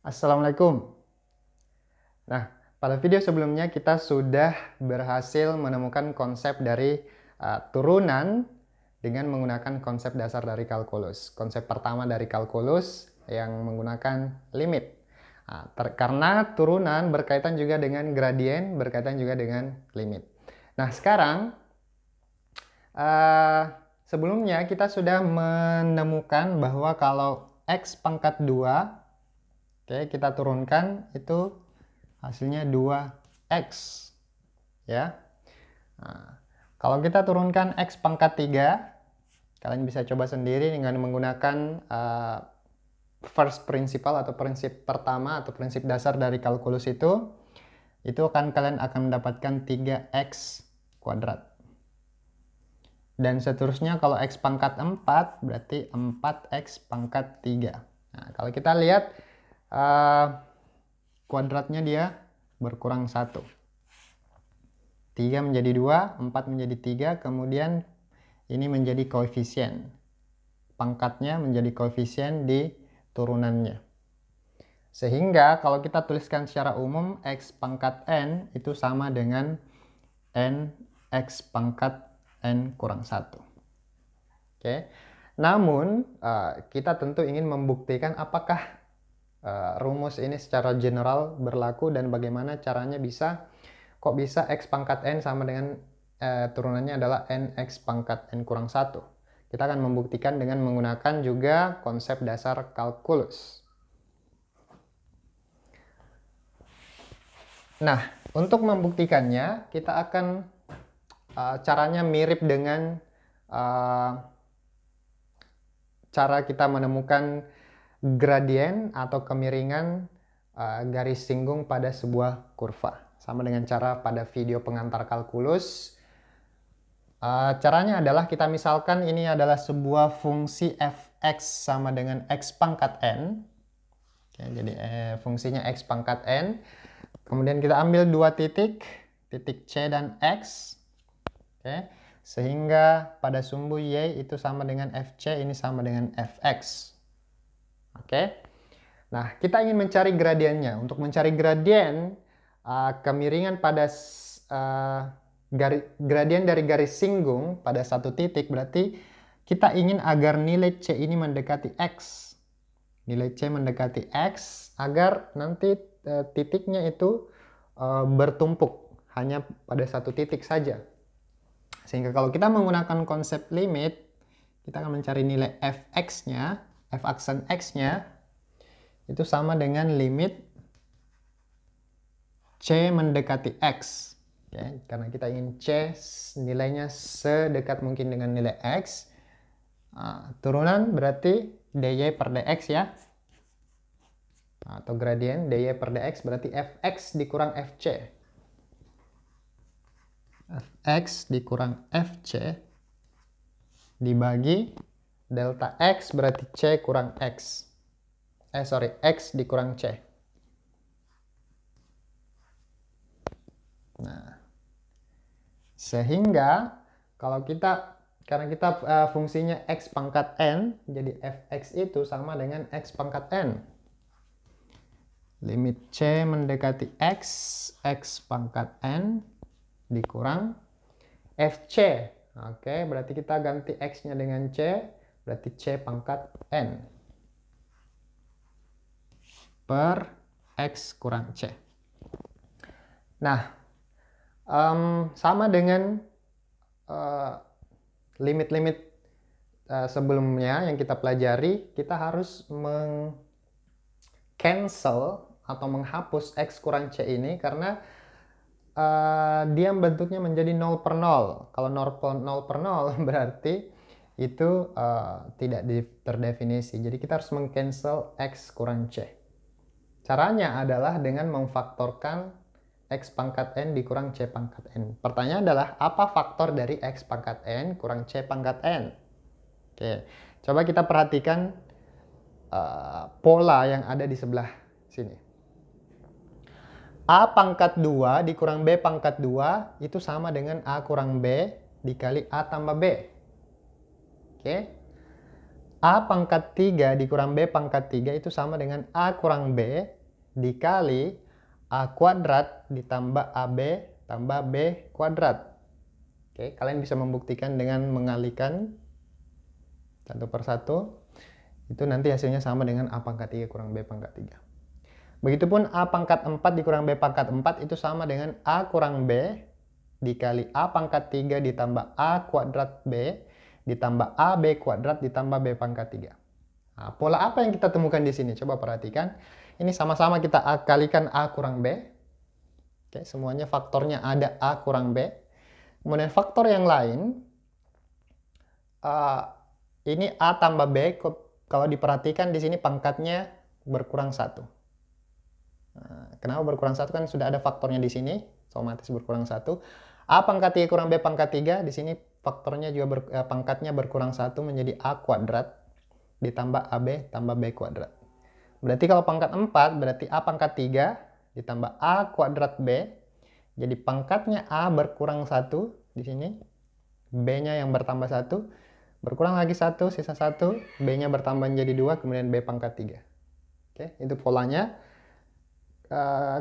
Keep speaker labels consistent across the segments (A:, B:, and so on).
A: Assalamualaikum. Nah, pada video sebelumnya kita sudah berhasil menemukan konsep dari turunan dengan menggunakan konsep dasar dari kalkulus. Konsep pertama dari kalkulus yang menggunakan limit. Karena turunan berkaitan juga dengan gradien, berkaitan juga dengan limit. Nah, sekarang sebelumnya kita sudah menemukan bahwa kalau x pangkat 2, oke, kita turunkan itu hasilnya 2x ya. Nah, kalau kita turunkan x pangkat 3, kalian bisa coba sendiri dengan menggunakan first principle atau prinsip pertama atau prinsip dasar dari kalkulus itu kalian akan mendapatkan 3x kuadrat. Dan seterusnya kalau x pangkat 4 berarti 4x pangkat 3. Nah, kalau kita lihat kuadratnya dia berkurang 1. 3 menjadi 2, 4 menjadi 3, kemudian ini menjadi koefisien. Pangkatnya menjadi koefisien di turunannya. Sehingga kalau kita tuliskan secara umum, x pangkat n itu sama dengan n x pangkat n kurang 1. Oke. Namun, kita tentu ingin membuktikan apakah rumus ini secara general berlaku dan bagaimana caranya kok bisa x pangkat n sama dengan turunannya adalah nx pangkat n kurang 1. Kita akan membuktikan dengan menggunakan juga konsep dasar kalkulus. Nah, untuk membuktikannya kita akan caranya mirip dengan cara kita menemukan gradien atau kemiringan garis singgung pada sebuah kurva. Sama dengan cara pada video pengantar kalkulus. Caranya adalah kita misalkan ini adalah sebuah fungsi fx sama dengan x pangkat n. Oke, jadi fungsinya x pangkat n. Kemudian kita ambil dua titik C dan x. Oke, sehingga pada sumbu y itu sama dengan fc, ini sama dengan fx. Oke. Nah, kita ingin mencari gradiennya. Untuk mencari gradien kemiringan pada gradien dari garis singgung pada satu titik, berarti kita ingin agar nilai C ini mendekati X. Nilai C mendekati X agar nanti titiknya itu bertumpuk hanya pada satu titik saja. Sehingga kalau kita menggunakan konsep limit, kita akan mencari nilai fx-nya, f aksen x-nya, itu sama dengan limit C mendekati X. Oke, karena kita ingin C nilainya sedekat mungkin dengan nilai X. Turunan berarti dy per dx ya. Atau gradien dy per dx berarti fx dikurang fc. Fx dikurang fc dibagi delta x berarti C kurang X. X dikurang C. Nah, sehingga kalau karena kita fungsinya x pangkat n, jadi fx itu sama dengan x pangkat n. Limit C mendekati x pangkat n dikurang fc. Oke, berarti kita ganti x-nya dengan C, berarti C pangkat n per x kurang C. Nah, sama dengan limit-limit sebelumnya yang kita pelajari, kita harus cancel atau menghapus x kurang C ini karena dia bentuknya menjadi 0 per 0. Kalau 0 per 0 berarti itu tidak terdefinisi. Jadi kita harus mengcancel x kurang C. Caranya adalah dengan memfaktorkan x pangkat n dikurang c pangkat n. Pertanyaan adalah apa faktor dari x pangkat n kurang c pangkat n? Oke, coba kita perhatikan pola yang ada di sebelah sini. A pangkat 2 dikurang B pangkat 2 itu sama dengan A kurang B dikali A tambah B. Oke. A pangkat 3 dikurang B pangkat 3 itu sama dengan A kurang B dikali A kuadrat ditambah AB tambah B kuadrat. Oke, kalian bisa membuktikan dengan mengalihkan satu per satu. Itu nanti hasilnya sama dengan A pangkat 3 kurang B pangkat 3. Begitupun A pangkat 4 dikurang B pangkat 4 itu sama dengan A kurang B dikali A pangkat 3 ditambah A kuadrat B ditambah AB kuadrat ditambah B pangkat 3. Nah, pola apa yang kita temukan di sini? Coba perhatikan. Ini sama-sama kita kalikan A kurang B. Oke, semuanya faktornya ada A kurang B. Kemudian faktor yang lain, ini A tambah B, kalau diperhatikan di sini pangkatnya berkurang 1. Nah, kenapa berkurang 1? Kan sudah ada faktornya di sini, otomatis berkurang 1. A pangkat 3 kurang B pangkat 3, di sini faktornya juga pangkatnya berkurang 1 menjadi A kuadrat ditambah AB tambah B kuadrat. Berarti kalau pangkat 4 berarti A pangkat 3 ditambah A kuadrat B. Jadi pangkatnya A berkurang 1 di sini. B-nya yang bertambah 1. Berkurang lagi 1, sisa 1. B-nya bertambah menjadi 2, kemudian B pangkat 3. Oke, itu polanya.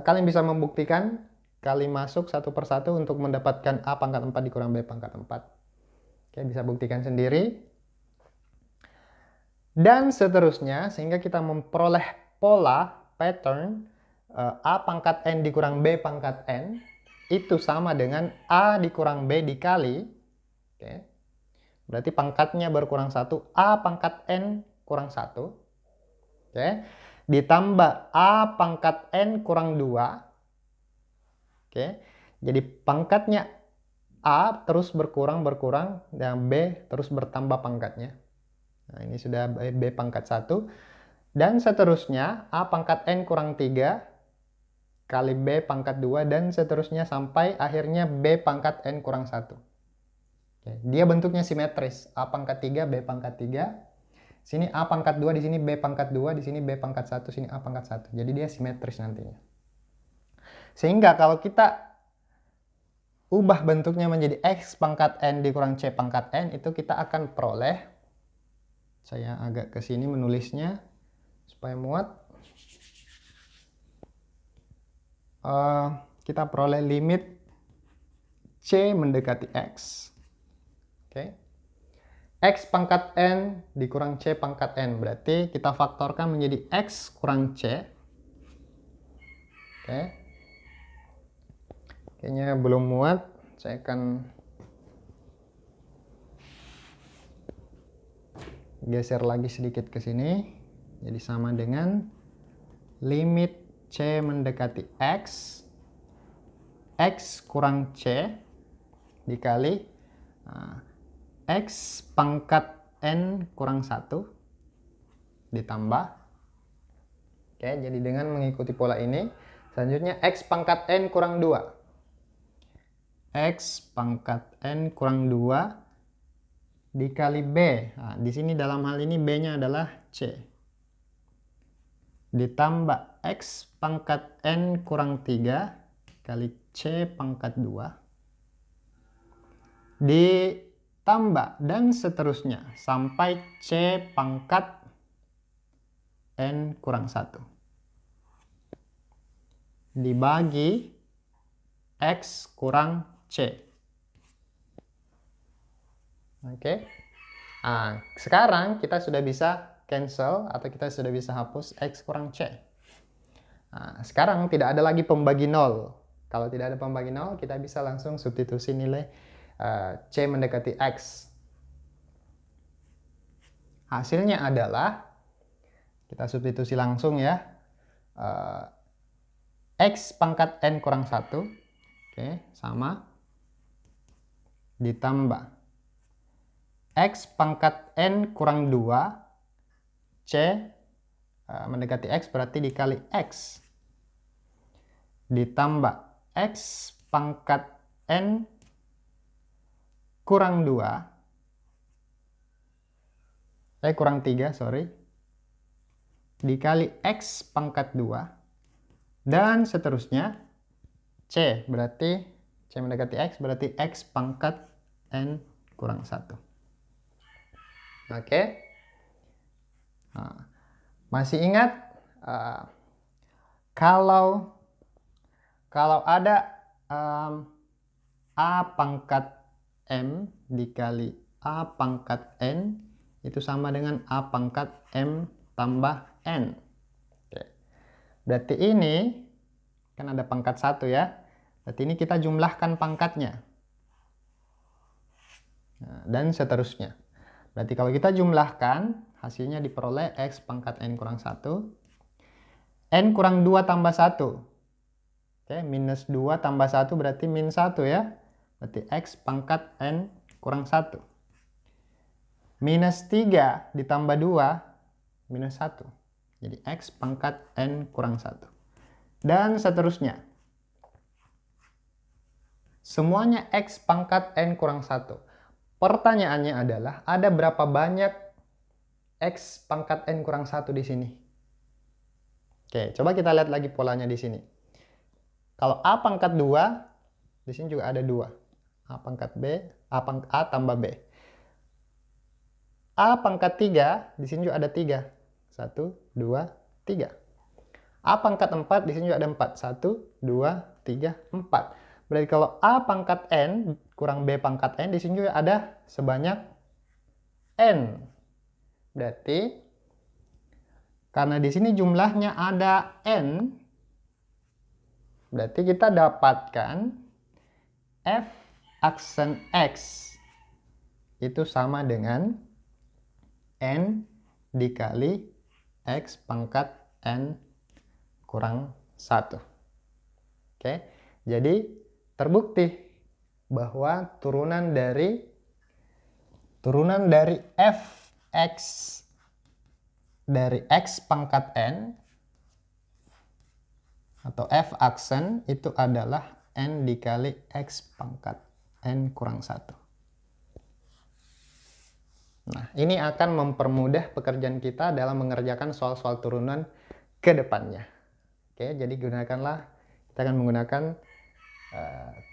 A: Kalian bisa membuktikan kali masuk satu per satu untuk mendapatkan A pangkat 4 dikurang B pangkat 4. Oke, bisa buktikan sendiri. Dan seterusnya, sehingga kita memperoleh pola, pattern, A pangkat N dikurang B pangkat N, itu sama dengan A dikurang B dikali, oke, berarti pangkatnya berkurang 1, A pangkat N kurang 1, oke, ditambah A pangkat N kurang 2, oke, jadi pangkatnya A terus berkurang, dan B terus bertambah pangkatnya. Nah, ini sudah B pangkat 1. Dan seterusnya, A pangkat N kurang 3 kali B pangkat 2, dan seterusnya sampai akhirnya B pangkat N kurang 1. Oke, dia bentuknya simetris. A pangkat 3, B pangkat 3. Sini A pangkat 2, di sini B pangkat 2, di sini B pangkat 1, sini A pangkat 1. Jadi dia simetris nantinya. Sehingga kalau kita ubah bentuknya menjadi X pangkat N dikurang C pangkat N, itu kita akan peroleh, saya agak ke sini menulisnya supaya muat. Kita peroleh limit C mendekati X. Oke. X pangkat N dikurang C pangkat N. Berarti kita faktorkan menjadi X kurang C. Oke. Kayaknya belum muat. Saya akan geser lagi sedikit ke sini. Jadi sama dengan limit C mendekati X, X kurang C dikali X pangkat N kurang 1 ditambah. Oke, jadi dengan mengikuti pola ini, selanjutnya X pangkat N kurang 2. X pangkat N kurang 2 dikali B. Nah, di sini dalam hal ini B-nya adalah C. Ditambah X pangkat N kurang 3 kali C pangkat 2. Ditambah dan seterusnya sampai C pangkat N kurang 1. Dibagi X kurang C. Oke. Nah, sekarang kita sudah bisa cancel atau kita sudah bisa hapus X kurang C. Nah, sekarang tidak ada lagi pembagi 0. Kalau tidak ada pembagi 0, kita bisa langsung substitusi nilai C mendekati X. Hasilnya adalah, kita substitusi langsung ya, X pangkat N kurang 1, oke, sama, ditambah X pangkat N kurang 2, C mendekati X berarti dikali X, ditambah X pangkat N kurang 2, kurang 3, sorry, dikali X pangkat 2, dan seterusnya C berarti C mendekati X berarti X pangkat N kurang 1. Oke. Nah, masih ingat kalau ada A pangkat M dikali A pangkat N itu sama dengan A pangkat M tambah N. Oke. Berarti ini kan ada pangkat 1 ya. Berarti ini kita jumlahkan pangkatnya. Nah, dan seterusnya. Berarti kalau kita jumlahkan, hasilnya diperoleh X pangkat N kurang 1. N kurang 2 tambah 1. Oke, minus 2 tambah 1 berarti min 1 ya. Berarti X pangkat N kurang 1. Minus 3 ditambah 2, minus 1. Jadi X pangkat N kurang 1. Dan seterusnya. Semuanya X pangkat N kurang 1. Pertanyaannya adalah, ada berapa banyak X pangkat N kurang 1 di sini? Oke, coba kita lihat lagi polanya di sini. Kalau A pangkat 2, di sini juga ada 2. A pangkat B, A tambah B. A pangkat 3, di sini juga ada 3. 1, 2, 3. A pangkat 4, di sini juga ada 4. 1, 2, 3, 4. Berarti kalau A pangkat N kurang B pangkat N, di sini juga ada sebanyak N. Berarti karena di sini jumlahnya ada N, berarti kita dapatkan F aksen X itu sama dengan N dikali X pangkat N kurang 1. Oke, jadi terbukti bahwa turunan dari Fx dari X pangkat N atau F aksen itu adalah N dikali X pangkat N kurang 1. Nah, ini akan mempermudah pekerjaan kita dalam mengerjakan soal-soal turunan ke depannya. Oke, jadi kita akan menggunakan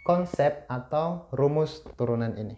A: konsep atau rumus turunan ini.